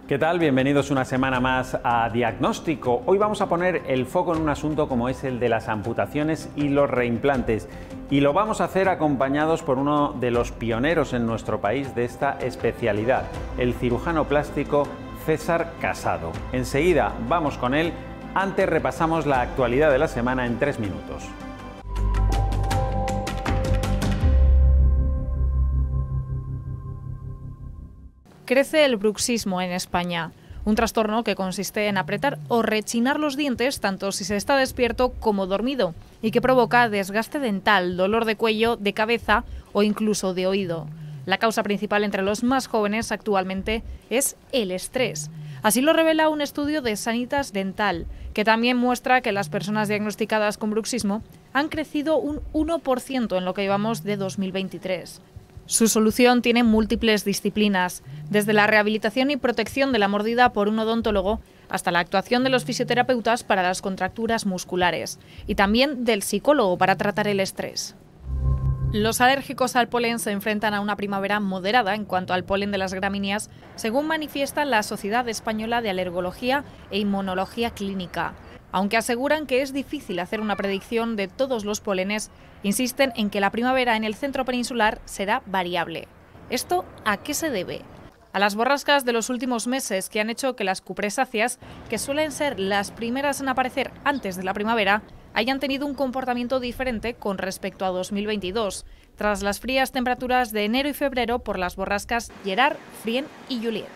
¿Qué tal? Bienvenidos una semana más a Diagnóstico. Hoy vamos a poner el foco en un asunto como es el de las amputaciones y los reimplantes. Y lo vamos a hacer acompañados por uno de los pioneros en nuestro país de esta especialidad, el cirujano plástico César Casado. Enseguida vamos con él. Antes repasamos la actualidad de la semana en 3 minutos. Crece el bruxismo en España, un trastorno que consiste en apretar o rechinar los dientes tanto si se está despierto como dormido y que provoca desgaste dental, dolor de cuello, de cabeza o incluso de oído. La causa principal entre los más jóvenes actualmente es el estrés. Así lo revela un estudio de Sanitas Dental, que también muestra que las personas diagnosticadas con bruxismo han crecido un 1% en lo que llevamos de 2023. Su solución tiene múltiples disciplinas, desde la rehabilitación y protección de la mordida por un odontólogo hasta la actuación de los fisioterapeutas para las contracturas musculares y también del psicólogo para tratar el estrés. Los alérgicos al polen se enfrentan a una primavera moderada en cuanto al polen de las gramíneas, según manifiesta la Sociedad Española de Alergología e Inmunología Clínica. Aunque aseguran que es difícil hacer una predicción de todos los polenes, insisten en que la primavera en el centro peninsular será variable. ¿Esto a qué se debe? A las borrascas de los últimos meses que han hecho que las cupresáceas, que suelen ser las primeras en aparecer antes de la primavera, hayan tenido un comportamiento diferente con respecto a 2022, tras las frías temperaturas de enero y febrero por las borrascas Gerard, Frien y Juliet.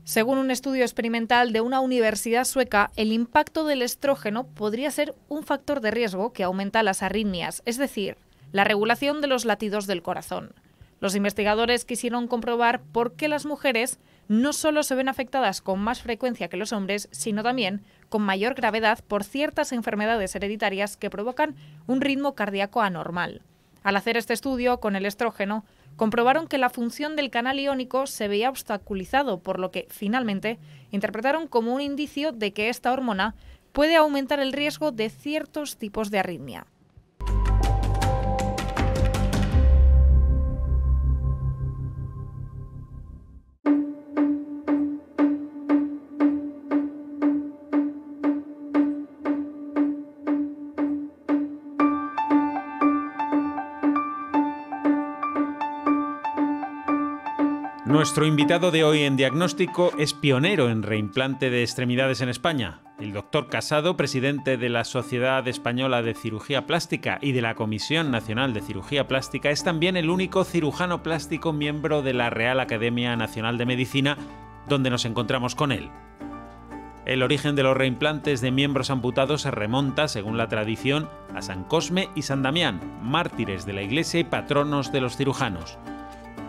Según un estudio experimental de una universidad sueca, el impacto del estrógeno podría ser un factor de riesgo que aumenta las arritmias, es decir, la regulación de los latidos del corazón. Los investigadores quisieron comprobar por qué las mujeres no solo se ven afectadas con más frecuencia que los hombres, sino también con mayor gravedad por ciertas enfermedades hereditarias que provocan un ritmo cardíaco anormal. Al hacer este estudio con el estrógeno, comprobaron que la función del canal iónico se veía obstaculizado, por lo que, finalmente, interpretaron como un indicio de que esta hormona puede aumentar el riesgo de ciertos tipos de arritmia. Nuestro invitado de hoy en Diagnóstico es pionero en reimplante de extremidades en España. El doctor Casado, presidente de la Sociedad Española de Cirugía Plástica y de la Comisión Nacional de Cirugía Plástica, es también el único cirujano plástico miembro de la Real Academia Nacional de Medicina, donde nos encontramos con él. El origen de los reimplantes de miembros amputados se remonta, según la tradición, a San Cosme y San Damián, mártires de la Iglesia y patronos de los cirujanos.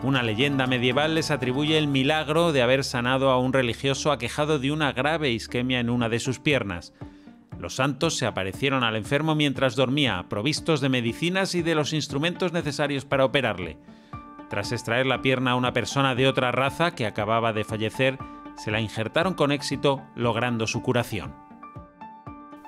Una leyenda medieval les atribuye el milagro de haber sanado a un religioso aquejado de una grave isquemia en una de sus piernas. Los santos se aparecieron al enfermo mientras dormía, provistos de medicinas y de los instrumentos necesarios para operarle. Tras extraer la pierna a una persona de otra raza que acababa de fallecer, se la injertaron con éxito, logrando su curación.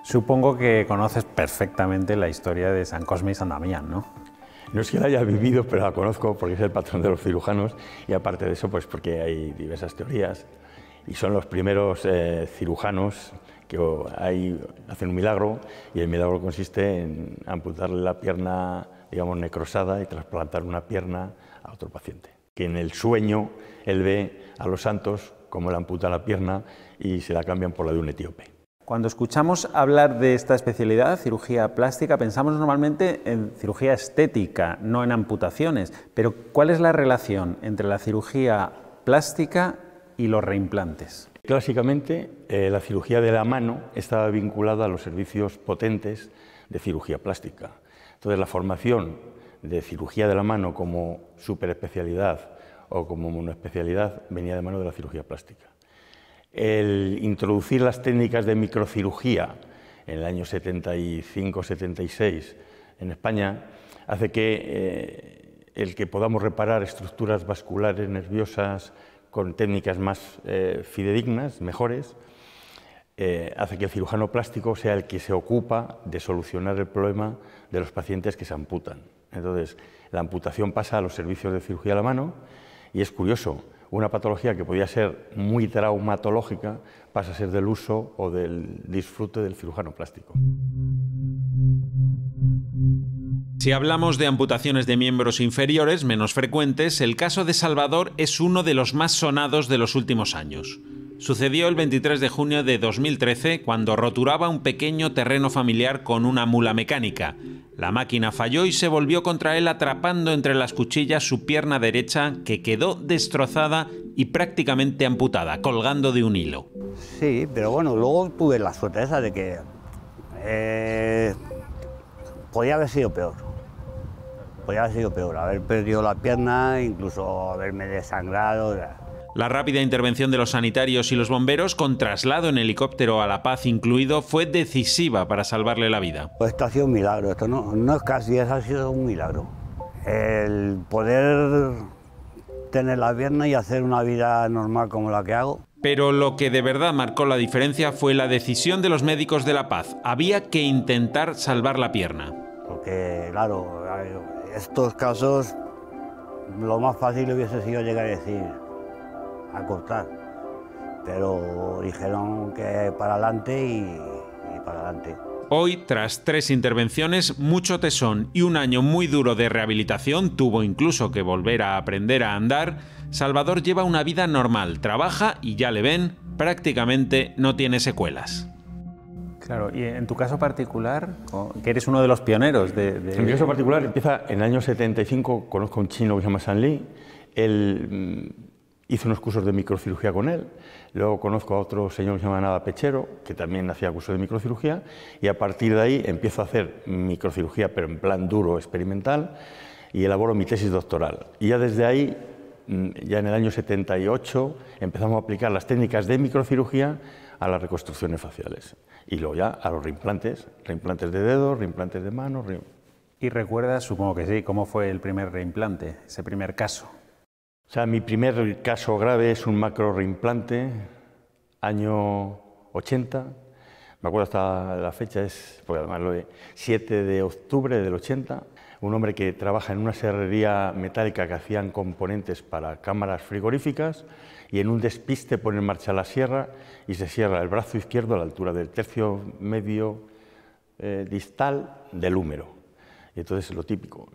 Supongo que conoces perfectamente la historia de San Cosme y San Damián, ¿no? No es que la haya vivido, pero la conozco porque es el patrón de los cirujanos y aparte de eso, pues porque hay diversas teorías y son los primeros cirujanos que hacen un milagro y el milagro consiste en amputarle la pierna, digamos, necrosada y trasplantar una pierna a otro paciente. Que en el sueño él ve a los santos cómo le amputan la pierna y se la cambian por la de un etíope. Cuando escuchamos hablar de esta especialidad, cirugía plástica, pensamos normalmente en cirugía estética, no en amputaciones. Pero, ¿cuál es la relación entre la cirugía plástica y los reimplantes? Clásicamente, la cirugía de la mano estaba vinculada a los servicios potentes de cirugía plástica. Entonces, la formación de cirugía de la mano como superespecialidad o como monoespecialidad venía de mano de la cirugía plástica. El introducir las técnicas de microcirugía en el año 75-76 en España hace que el que podamos reparar estructuras vasculares nerviosas con técnicas más fidedignas, mejores, hace que el cirujano plástico sea el que se ocupa de solucionar el problema de los pacientes que se amputan. Entonces, la amputación pasa a los servicios de cirugía a la mano y es curioso, una patología que podía ser muy traumatológica pasa a ser del uso o del disfrute del cirujano plástico. Si hablamos de amputaciones de miembros inferiores menos frecuentes, el caso de Salvador es uno de los más sonados de los últimos años. Sucedió el 23 de junio de 2013 cuando roturaba un pequeño terreno familiar con una mula mecánica. La máquina falló y se volvió contra él atrapando entre las cuchillas su pierna derecha, que quedó destrozada y prácticamente amputada, colgando de un hilo. Sí, pero bueno, luego tuve la suerte esa de que podía haber sido peor. Podía haber sido peor, haber perdido la pierna, incluso haberme desangrado. La rápida intervención de los sanitarios y los bomberos, con traslado en helicóptero a La Paz incluido, fue decisiva para salvarle la vida. Esto ha sido un milagro, esto no es casi, ha sido un milagro. El poder tener la pierna y hacer una vida normal como la que hago. Pero lo que de verdad marcó la diferencia fue la decisión de los médicos de La Paz. Había que intentar salvar la pierna. Porque, claro, estos casos, lo más fácil hubiese sido llegar a decir, a cortar. Pero dijeron que para adelante y para adelante. Hoy, tras 3 intervenciones, mucho tesón y un año muy duro de rehabilitación, tuvo incluso que volver a aprender a andar, Salvador lleva una vida normal, trabaja y ya le ven, prácticamente no tiene secuelas. Claro, y en tu caso particular, que eres uno de los pioneros En mi caso particular empieza en el año 75, conozco a un chino que se llama San Li, él hice unos cursos de microcirugía con él, luego conozco a otro señor que se llama Nada Pechero, que también hacía cursos de microcirugía, y a partir de ahí empiezo a hacer microcirugía, pero en plan duro, experimental, y elaboro mi tesis doctoral. Y ya desde ahí, ya en el año 78, empezamos a aplicar las técnicas de microcirugía a las reconstrucciones faciales. Y luego ya a los reimplantes de dedos, reimplantes de manos. ¿Y recuerdas, supongo que sí, cómo fue el primer reimplante, ese primer caso? O sea, mi primer caso grave es un macro reimplante, año 80, me acuerdo hasta la fecha, porque además lo de 7 de octubre del 80, un hombre que trabaja en una serrería metálica que hacían componentes para cámaras frigoríficas y en un despiste pone en marcha la sierra y se cierra el brazo izquierdo a la altura del tercio medio distal del húmero. Y entonces lo típico,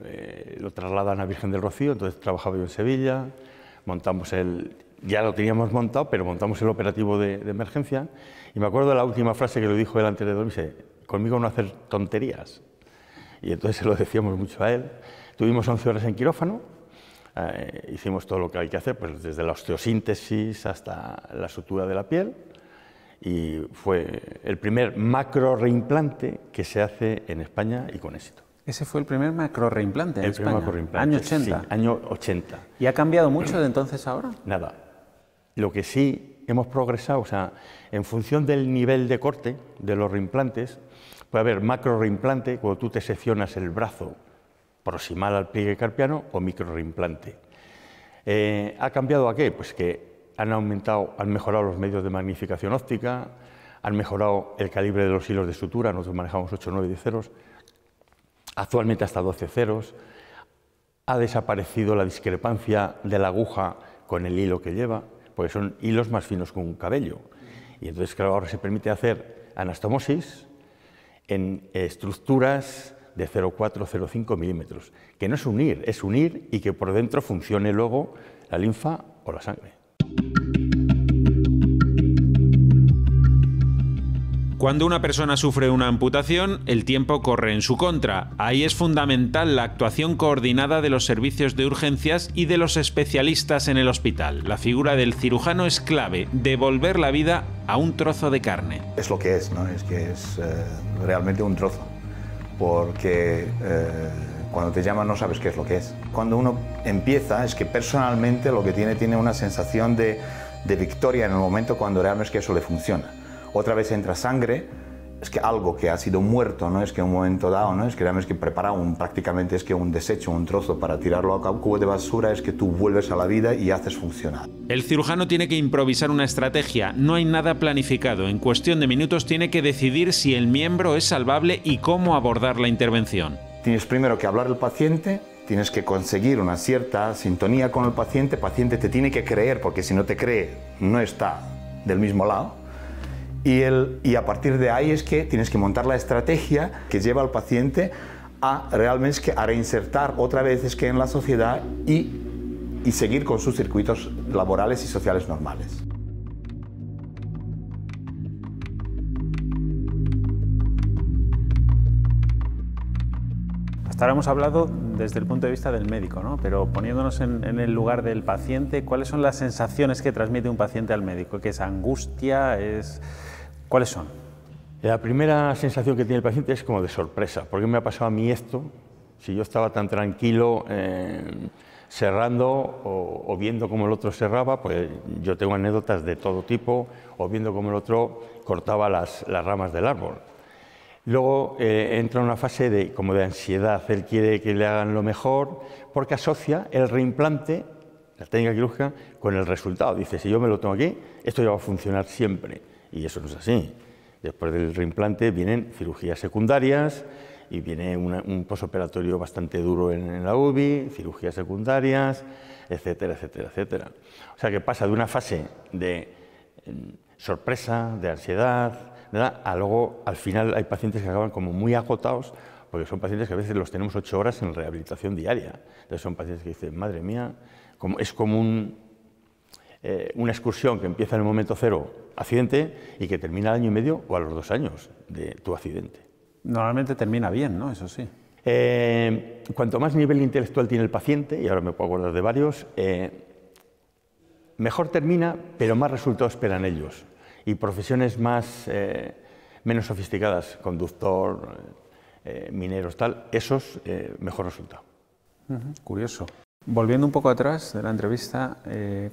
lo trasladan a Virgen del Rocío, entonces trabajaba yo en Sevilla, montamos ya lo teníamos montado, pero montamos el operativo de emergencia y me acuerdo de la última frase que lo dijo él antes de dormirse, conmigo no hacer tonterías. Y entonces se lo decíamos mucho a él. Tuvimos 11 horas en quirófano, hicimos todo lo que hay que hacer, pues desde la osteosíntesis hasta la sutura de la piel y fue el primer macro reimplante que se hace en España y con éxito. Ese fue el primer macro reimplante en España. Primer macro reimplante, año 80. Sí, año 80. ¿Y ha cambiado mucho de entonces a ahora? Nada. Lo que sí hemos progresado, o sea, en función del nivel de corte de los reimplantes, puede haber macro reimplante cuando tú te seccionas el brazo proximal al pliegue carpiano o micro reimplante. ¿Ha cambiado a qué? Pues que han mejorado los medios de magnificación óptica, han mejorado el calibre de los hilos de sutura, nosotros manejamos 8, 9 y 10 ceros, actualmente hasta 12 ceros, ha desaparecido la discrepancia de la aguja con el hilo que lleva, porque son hilos más finos que un cabello. Y entonces, claro, ahora se permite hacer anastomosis en estructuras de 0,4, 0,5 milímetros, que no es unir y que por dentro funcione luego la linfa o la sangre. Cuando una persona sufre una amputación, el tiempo corre en su contra. Ahí es fundamental la actuación coordinada de los servicios de urgencias y de los especialistas en el hospital. La figura del cirujano es clave, devolver la vida a un trozo de carne. Es lo que es, ¿no? Es que es realmente un trozo, porque cuando te llaman no sabes qué es lo que es. Cuando uno empieza, es que personalmente lo que tiene una sensación de victoria en el momento cuando realmente es que eso le funciona. Otra vez entra sangre, es que algo que ha sido muerto, no es que en un momento dado, no es que realmente es que prepara prácticamente es que un desecho, un trozo para tirarlo a un cubo de basura, es que tú vuelves a la vida y haces funcionar. El cirujano tiene que improvisar una estrategia, no hay nada planificado. En cuestión de minutos tiene que decidir si el miembro es salvable y cómo abordar la intervención. Tienes primero que hablar al paciente, tienes que conseguir una cierta sintonía con el paciente te tiene que creer, porque si no te cree, no está del mismo lado. Y a partir de ahí es que tienes que montar la estrategia que lleva al paciente a realmente a reinsertar otra vez en la sociedad y seguir con sus circuitos laborales y sociales normales. Ahora hemos hablado desde el punto de vista del médico, ¿no? Pero poniéndonos en el lugar del paciente, ¿cuáles son las sensaciones que transmite un paciente al médico? ¿Qué es angustia? ¿Cuáles son? La primera sensación que tiene el paciente es como de sorpresa. ¿Por qué me ha pasado a mí esto? Si yo estaba tan tranquilo cerrando o viendo cómo el otro cerraba, pues yo tengo anécdotas de todo tipo, o viendo cómo el otro cortaba las ramas del árbol. Luego entra en una fase como de ansiedad. Él quiere que le hagan lo mejor porque asocia el reimplante, la técnica quirúrgica, con el resultado. Dice, si yo me lo tomo aquí, esto ya va a funcionar siempre. Y eso no es así. Después del reimplante vienen cirugías secundarias y viene un posoperatorio bastante duro en la UBI, cirugías secundarias, etcétera, etcétera, etcétera. O sea que pasa de una fase de sorpresa, de ansiedad, ¿verdad? Luego, al final, hay pacientes que acaban como muy agotados, porque son pacientes que a veces los tenemos 8 horas en rehabilitación diaria. Entonces son pacientes que dicen, madre mía, es como una excursión que empieza en el momento cero, accidente, y que termina al año y medio o a los 2 años de tu accidente. Normalmente termina bien, ¿no? Eso sí. Cuanto más nivel intelectual tiene el paciente, y ahora me puedo acordar de varios, mejor termina, pero más resultados esperan ellos. Y profesiones menos sofisticadas, conductor, mineros, tal, esos mejor resultado. Curioso. Volviendo un poco atrás de la entrevista,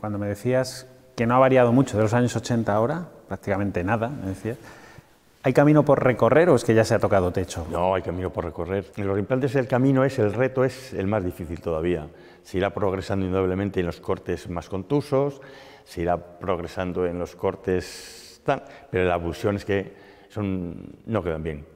cuando me decías que no ha variado mucho de los años 80 ahora, prácticamente nada, me decías, ¿hay camino por recorrer o es que ya se ha tocado techo? No, hay camino por recorrer. En los implantes el reto es el más difícil todavía. Se irá progresando indudablemente en los cortes más contusos, se irá progresando en los cortes tal, pero la abulsión es que no quedan bien.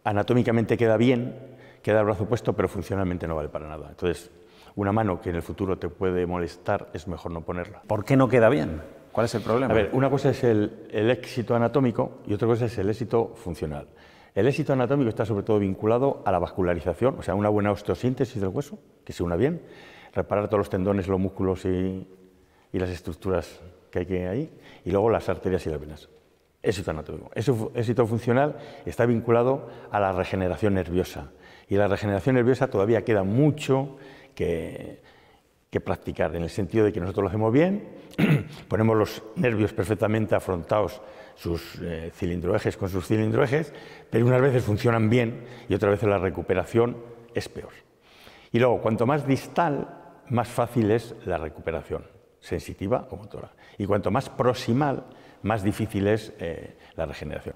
Anatómicamente queda bien, queda el brazo puesto, pero funcionalmente no vale para nada. Entonces, una mano que en el futuro te puede molestar es mejor no ponerla. ¿Por qué no queda bien? ¿Cuál es el problema? A ver, una cosa es el éxito anatómico y otra cosa es el éxito funcional. El éxito anatómico está sobre todo vinculado a la vascularización, o sea, una buena osteosíntesis del hueso, que se una bien, reparar todos los tendones, los músculos y las estructuras que hay ahí, y luego las arterias y las venas. Éxito anatómico. Éxito funcional está vinculado a la regeneración nerviosa, y la regeneración nerviosa todavía queda mucho que practicar, en el sentido de que nosotros lo hacemos bien, ponemos los nervios perfectamente afrontados, sus cilindroejes con sus cilindroejes, pero unas veces funcionan bien y otras veces la recuperación es peor. Y luego, cuanto más distal, más fácil es la recuperación, sensitiva o motora. Y cuanto más proximal, más difícil es la regeneración.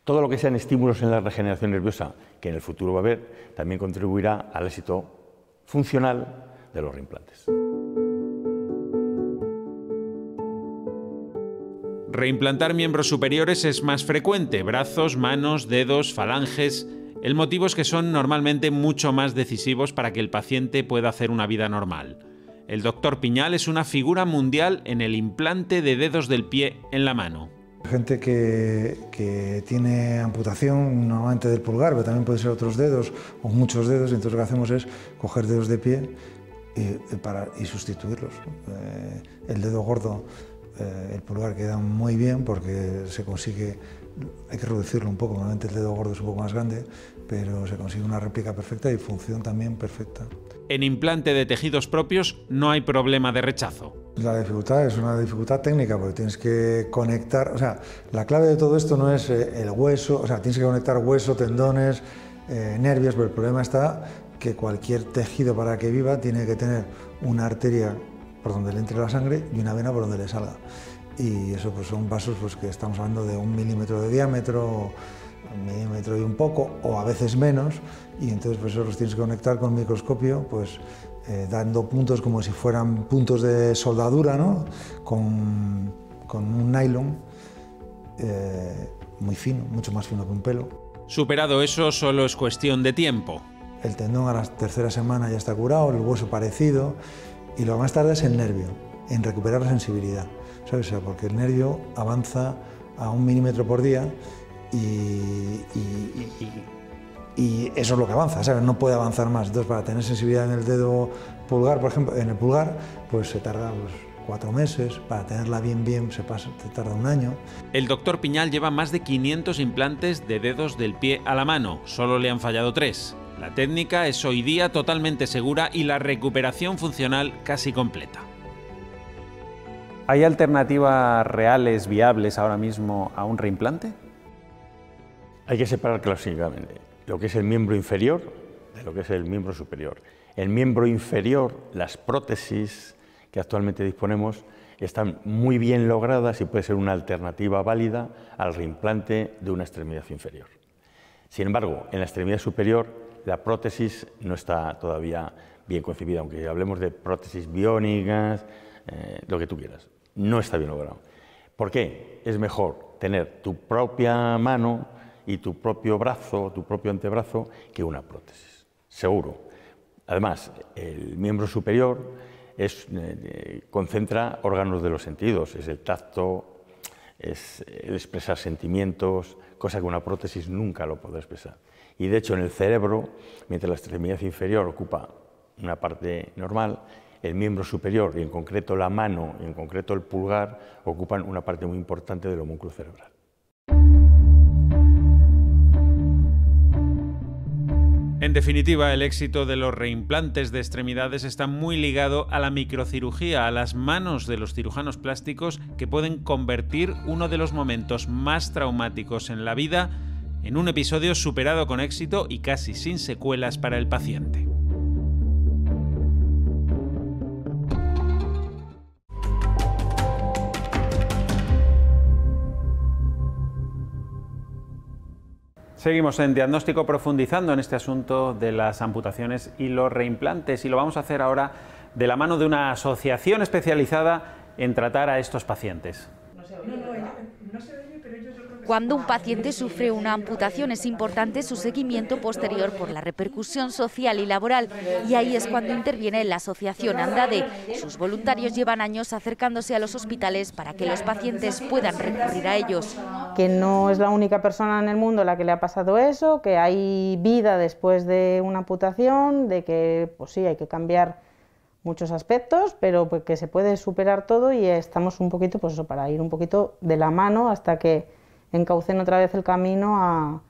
Todo lo que sean estímulos en la regeneración nerviosa, que en el futuro va a haber, también contribuirá al éxito funcional de los reimplantes. Reimplantar miembros superiores es más frecuente, brazos, manos, dedos, falanges. El motivo es que son normalmente mucho más decisivos para que el paciente pueda hacer una vida normal. El doctor Piñal es una figura mundial en el implante de dedos del pie en la mano. Gente que tiene amputación normalmente del pulgar, pero también puede ser otros dedos o muchos dedos, entonces lo que hacemos es coger dedos de pie y sustituirlos. El dedo gordo, el pulgar queda muy bien porque se consigue, hay que reducirlo un poco, normalmente el dedo gordo es un poco más grande, pero se consigue una réplica perfecta y función también perfecta. En implante de tejidos propios no hay problema de rechazo. La dificultad es una dificultad técnica porque tienes que conectar, o sea, la clave de todo esto no es el hueso, o sea, tienes que conectar hueso, tendones, nervios, pero el problema está que cualquier tejido para que viva tiene que tener una arteria por donde le entre la sangre y una vena por donde le salga. Y eso pues son vasos pues, que estamos hablando de 1 milímetro de diámetro, 1 milímetro y un poco, o a veces menos, y entonces pues, eso los tienes que conectar con microscopio, pues dando puntos como si fueran puntos de soldadura, ¿no? con un nylon muy fino, mucho más fino que un pelo. Superado eso, solo es cuestión de tiempo. el tendón a la tercera semana ya está curado, el hueso parecido, y lo que más tarda es el nervio, en recuperar la sensibilidad, ¿sabes? O sea, porque el nervio avanza a 1 milímetro por día y eso es lo que avanza, ¿sabes? No puede avanzar más. Entonces, para tener sensibilidad en el dedo pulgar, por ejemplo, en el pulgar, pues se tarda 4 meses, para tenerla bien se tarda 1 año. El doctor Piñal lleva más de 500 implantes de dedos del pie a la mano, solo le han fallado 3. La técnica es hoy día totalmente segura y la recuperación funcional casi completa. ¿Hay alternativas reales, viables ahora mismo a un reimplante? Hay que separar clásicamente lo que es el miembro inferior de lo que es el miembro superior. El miembro inferior, las prótesis que actualmente disponemos, están muy bien logradas y puede ser una alternativa válida al reimplante de una extremidad inferior. Sin embargo, en la extremidad superior, la prótesis no está todavía bien concebida, aunque hablemos de prótesis biónicas, lo que tú quieras. No está bien logrado. ¿Por qué? Es mejor tener tu propia mano y tu propio brazo, tu propio antebrazo, que una prótesis, seguro. Además, el miembro superior concentra órganos de los sentidos, es el tacto, es el expresar sentimientos, cosa que una prótesis nunca lo podrá expresar. Y de hecho, en el cerebro, mientras la extremidad inferior ocupa una parte normal, el miembro superior, y en concreto la mano, y en concreto el pulgar, ocupan una parte muy importante del homúnculo cerebral. En definitiva, el éxito de los reimplantes de extremidades está muy ligado a la microcirugía, a las manos de los cirujanos plásticos que pueden convertir uno de los momentos más traumáticos en la vida en un episodio superado con éxito y casi sin secuelas para el paciente. Seguimos en Diagnóstico profundizando en este asunto de las amputaciones y los reimplantes, y lo vamos a hacer ahora de la mano de una asociación especializada en tratar a estos pacientes. Cuando un paciente sufre una amputación es importante su seguimiento posterior por la repercusión social y laboral, y ahí es cuando interviene la asociación Andade. Sus voluntarios llevan años acercándose a los hospitales para que los pacientes puedan recurrir a ellos. Que no es la única persona en el mundo a la que le ha pasado eso, que hay vida después de una amputación, de que pues sí, hay que cambiar muchos aspectos, pero pues que se puede superar todo, y estamos un poquito, pues eso, para ir un poquito de la mano hasta que encaucen otra vez el camino a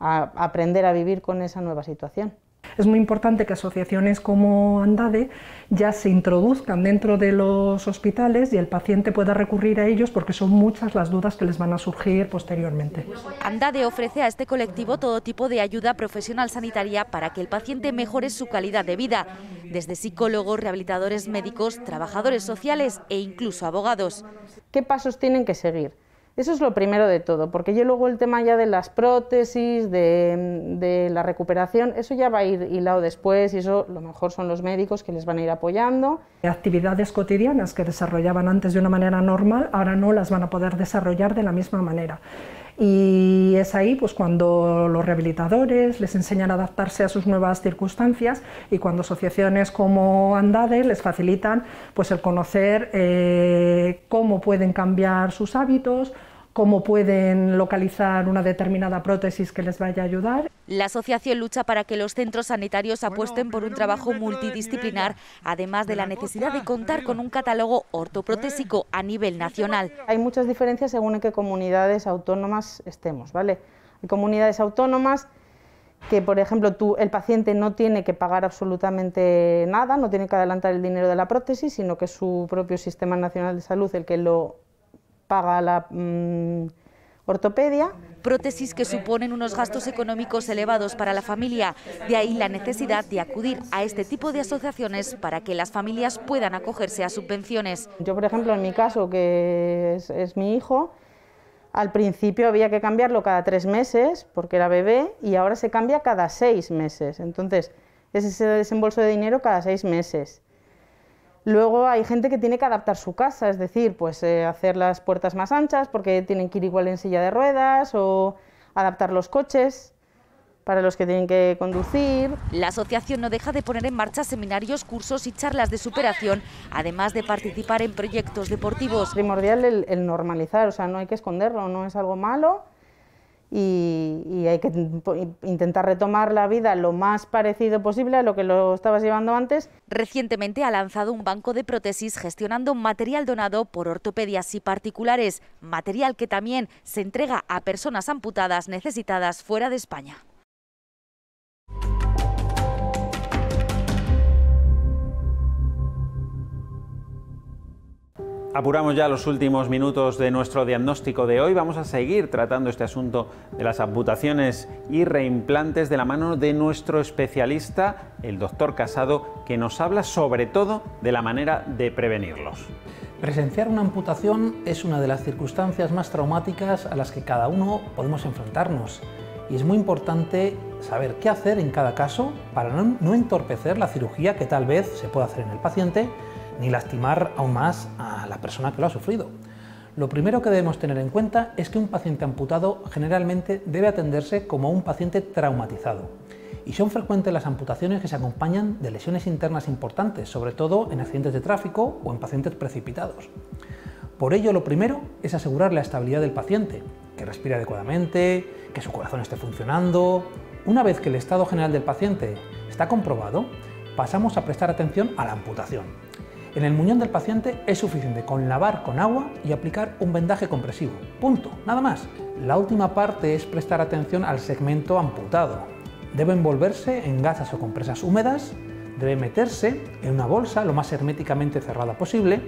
aprender a vivir con esa nueva situación. Es muy importante que asociaciones como Andade ya se introduzcan dentro de los hospitales y el paciente pueda recurrir a ellos, porque son muchas las dudas que les van a surgir posteriormente. Andade ofrece a este colectivo todo tipo de ayuda profesional sanitaria para que el paciente mejore su calidad de vida, desde psicólogos, rehabilitadores médicos, trabajadores sociales e incluso abogados. ¿Qué pasos tienen que seguir? Eso es lo primero de todo, porque yo luego el tema ya de las prótesis, de la recuperación, eso ya va a ir hilado después, y eso lo mejor son los médicos que les van a ir apoyando. Actividades cotidianas que desarrollaban antes de una manera normal, ahora no las van a poder desarrollar de la misma manera. Y es ahí pues cuando los rehabilitadores les enseñan a adaptarse a sus nuevas circunstancias, y cuando asociaciones como Andade les facilitan pues el conocer cómo pueden cambiar sus hábitos, cómo pueden localizar una determinada prótesis que les vaya a ayudar. La asociación lucha para que los centros sanitarios apuesten por un trabajo multidisciplinar, además de la necesidad de contar con un catálogo ortoprotésico a nivel nacional. Hay muchas diferencias según en qué comunidades autónomas estemos, ¿vale? Hay comunidades autónomas que, por ejemplo, el paciente no tiene que pagar absolutamente nada, no tiene que adelantar el dinero de la prótesis, sino que es su propio Sistema Nacional de Salud el que lo paga la ortopedia. Prótesis que suponen unos gastos económicos elevados para la familia, de ahí la necesidad de acudir a este tipo de asociaciones para que las familias puedan acogerse a subvenciones. Yo, por ejemplo, en mi caso, que es mi hijo, al principio había que cambiarlo cada 3 meses porque era bebé, y ahora se cambia cada 6 meses, entonces es ese desembolso de dinero cada 6 meses. Luego hay gente que tiene que adaptar su casa, es decir, pues hacer las puertas más anchas porque tienen que ir igual en silla de ruedas, o adaptar los coches. para los que tienen que conducir. La asociación no deja de poner en marcha seminarios, cursos y charlas de superación, además de participar en proyectos deportivos. Es primordial el normalizar, o sea, no hay que esconderlo, no es algo malo y hay que intentar retomar la vida lo más parecido posible a lo que lo estabas llevando antes. Recientemente ha lanzado un banco de prótesis gestionando material donado por ortopedias y particulares, material que también se entrega a personas amputadas necesitadas fuera de España. Apuramos ya los últimos minutos de nuestro diagnóstico de hoy. Vamos a seguir tratando este asunto de las amputaciones y reimplantes de la mano de nuestro especialista, el doctor Casado, que nos habla sobre todo de la manera de prevenirlos. Presenciar una amputación es una de las circunstancias más traumáticas a las que cada uno podemos enfrentarnos. Y es muy importante saber qué hacer en cada caso para no entorpecer la cirugía que tal vez se pueda hacer en el paciente, ni lastimar aún más a la persona que lo ha sufrido. Lo primero que debemos tener en cuenta es que un paciente amputado generalmente debe atenderse como un paciente traumatizado. Y son frecuentes las amputaciones que se acompañan de lesiones internas importantes, sobre todo en accidentes de tráfico o en pacientes precipitados. Por ello, lo primero es asegurar la estabilidad del paciente, que respire adecuadamente, que su corazón esté funcionando. Una vez que el estado general del paciente está comprobado, pasamos a prestar atención a la amputación. En el muñón del paciente es suficiente con lavar con agua y aplicar un vendaje compresivo. Punto, nada más. La última parte es prestar atención al segmento amputado. Debe envolverse en gasas o compresas húmedas, debe meterse en una bolsa lo más herméticamente cerrada posible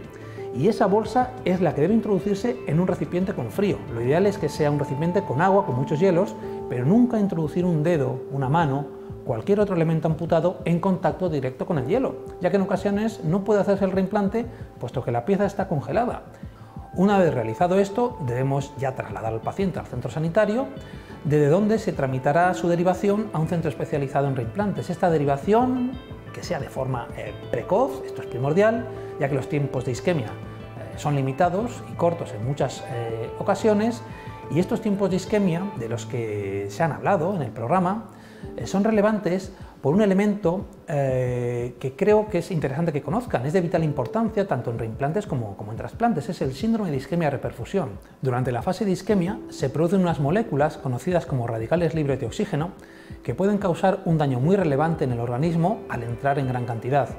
y esa bolsa es la que debe introducirse en un recipiente con frío. Lo ideal es que sea un recipiente con agua, con muchos hielos, pero nunca introducir un dedo, una mano, cualquier otro elemento amputado en contacto directo con el hielo, ya que en ocasiones no puede hacerse el reimplante puesto que la pieza está congelada. Una vez realizado esto, debemos ya trasladar al paciente al centro sanitario, desde donde se tramitará su derivación a un centro especializado en reimplantes. Esta derivación, que sea de forma precoz, esto es primordial, ya que los tiempos de isquemia son limitados y cortos en muchas ocasiones, y estos tiempos de isquemia, de los que se han hablado en el programa, son relevantes por un elemento que creo que es interesante que conozcan. Es de vital importancia tanto en reimplantes como en trasplantes. Es el síndrome de isquemia-reperfusión. Durante la fase de isquemia se producen unas moléculas conocidas como radicales libres de oxígeno que pueden causar un daño muy relevante en el organismo al entrar en gran cantidad.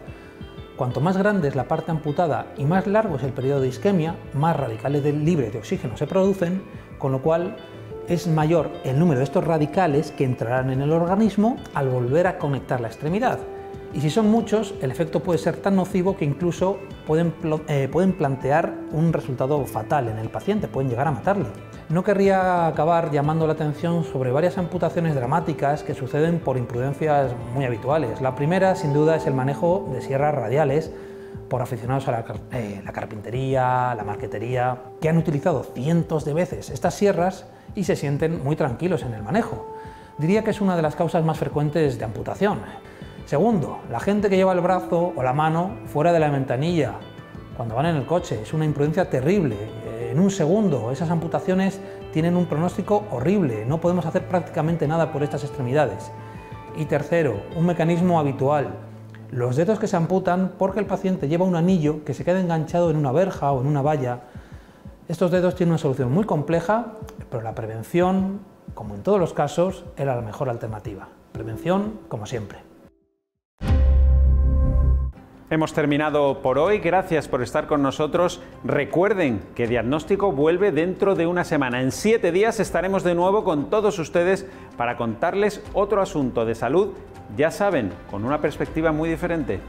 Cuanto más grande es la parte amputada y más largo es el periodo de isquemia, más radicales libres de oxígeno se producen, con lo cual es mayor el número de estos radicales que entrarán en el organismo al volver a conectar la extremidad. Y si son muchos, el efecto puede ser tan nocivo que incluso pueden plantear un resultado fatal en el paciente, pueden llegar a matarle. No querría acabar llamando la atención sobre varias amputaciones dramáticas que suceden por imprudencias muy habituales. La primera, sin duda, es el manejo de sierras radiales por aficionados a la carpintería, la marquetería, que han utilizado cientos de veces estas sierras y se sienten muy tranquilos en el manejo. Diría que es una de las causas más frecuentes de amputación. Segundo, la gente que lleva el brazo o la mano fuera de la ventanilla cuando van en el coche. Es una imprudencia terrible. En un segundo, esas amputaciones tienen un pronóstico horrible. No podemos hacer prácticamente nada por estas extremidades. Y tercero, un mecanismo habitual. Los dedos que se amputan porque el paciente lleva un anillo que se queda enganchado en una verja o en una valla. Estos dedos tienen una solución muy compleja, pero la prevención, como en todos los casos, era la mejor alternativa. Prevención, como siempre. Hemos terminado por hoy, gracias por estar con nosotros. Recuerden que Diagnóstico vuelve dentro de una semana. En 7 días estaremos de nuevo con todos ustedes para contarles otro asunto de salud, ya saben, con una perspectiva muy diferente.